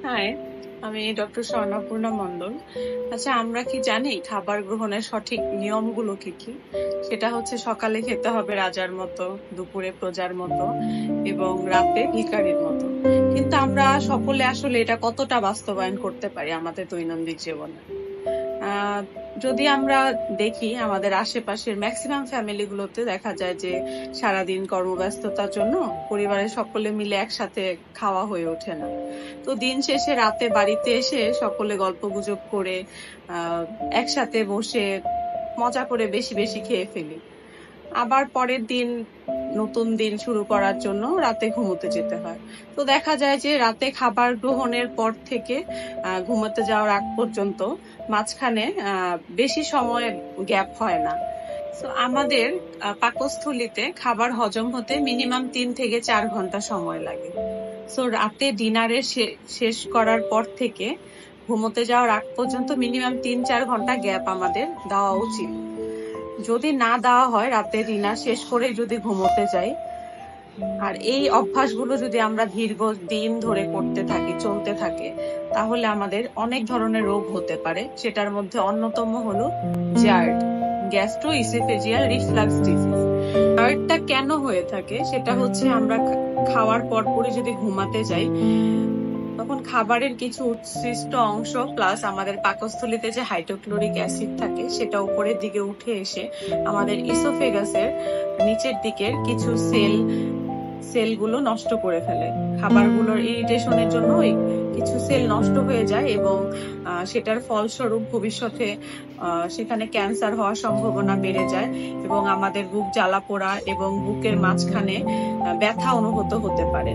High, আমি doctor স্বর্ণপূর্ণা মণ্ডল। আচ্ছা, আমরা কি জানি খাবার গ্রহণের সঠিক নিয়মগুলো কি কি? সেটা হচ্ছে সকালে খেতে হবে রাজার মতো, দুপুরে প্রজার মতো এবং রাতে ভিখারির মতো। কিন্তু আমরা সকলে আসলে এটা কতটা বাস্তবায়ন করতে পারি আমাদের দৈনন্দিন জীবনে? আহ যদি আমরা দেখি আমাদের আশেপাশের ম্যাক্সিমাম ফ্যামিলিগুলোতে দেখা যায় যে সারাদিন কর্মব্যস্ততার জন্য পরিবারের সকলে মিলে একসাথে খাওয়া হয়ে ওঠে না। তো দিন শেষে রাতে বাড়িতে এসে সকলে গল্পগুজব করে একসাথে বসে মজা করে বেশি বেশি খেয়ে ফেলি। আবার পরের দিন নতুন দিন শুরু করার জন্য রাতে ঘুমোতে যেতে হয়। তো দেখা যায় যে রাতে খাবার গ্রহণের পর থেকে ঘুমোতে যাওয়ার আগ পর্যন্ত মাঝখানে বেশি সময় গ্যাপ হয় না। তো আমাদের পাকস্থলীতে খাবার হজম হতে মিনিমাম 3 থেকে 4 ঘন্টা সময় লাগে। সো রাতে ডিনারের শেষ করার পর থেকে ঘুমোতে যাওয়ার আগ পর্যন্ত মিনিমাম 3-4 ঘন্টা গ্যাপ আমাদের দেওয়া উচিত। যদি না দেওয়া হয়, রাতে ডিনার শেষ করে যদি ঘুমোতে যাই, আর এই অভ্যাসগুলো যদি আমরা দীর্ঘদিন ধরে করতে থাকি, চলতে থাকে, তাহলে আমাদের অনেক ধরনের রোগ হতে পারে। সেটার মধ্যে অন্যতম হলো জার্ড, গ্যাস্ট্রোইসোফেজিয়াল রিফ্লাক্স ডিজিজ। জার্ডটা কেন হয়ে থাকে সেটা হচ্ছে আমরা খাওয়ার পরপরই যদি ঘুমাতে যাই, তখন খাবারের কিছু উচ্ছিষ্ট অংশ প্লাস আমাদের পাকস্থলীতে যে হাইড্রোক্লোরিক অ্যাসিড থাকে সেটা উপরের দিকে উঠে এসে আমাদের ইসোফেগাসের নিচের দিকের কিছু সেলগুলো নষ্ট করে ফেলে। খাবারগুলোর ইরিটেশনের জন্য কিছু সেল নষ্ট হয়ে যায় এবং সেটার ফলস্বরূপ ভবিষ্যতে সেখানে ক্যান্সার হওয়ার সম্ভাবনা বেড়ে যায় এবং আমাদের বুক জ্বালা পোড়া এবং বুকের মাঝখানে ব্যথা অনুভূত হতে পারে,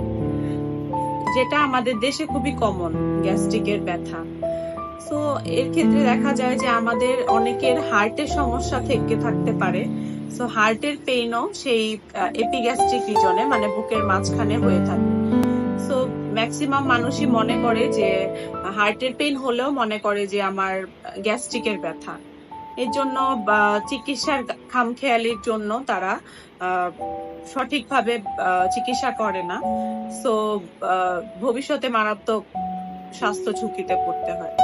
যেটা আমাদের দেশে খুবই কমন, গ্যাস্ট্রিকের ব্যথা। সো এর ক্ষেত্রে দেখা যায় যে আমাদের অনেকের হার্টের সমস্যা থেকে থাকতে পারে। সো হার্টের পেইনও সেই এপিগ্যাস্ট্রিক রিজনে, মানে বুকের মাঝখানে হয়ে থাকে। সো ম্যাক্সিমাম মানুষই মনে করে যে হার্টের পেইন হলেও মনে করে যে আমার গ্যাস্ট্রিকের ব্যথা। এর জন্য চিকিৎসার খামখেয়ালির জন্য তারা সঠিকভাবে চিকিৎসা করে না। সো ভবিষ্যতে মারাত্মক স্বাস্থ্য ঝুঁকিতে পড়তে হয়।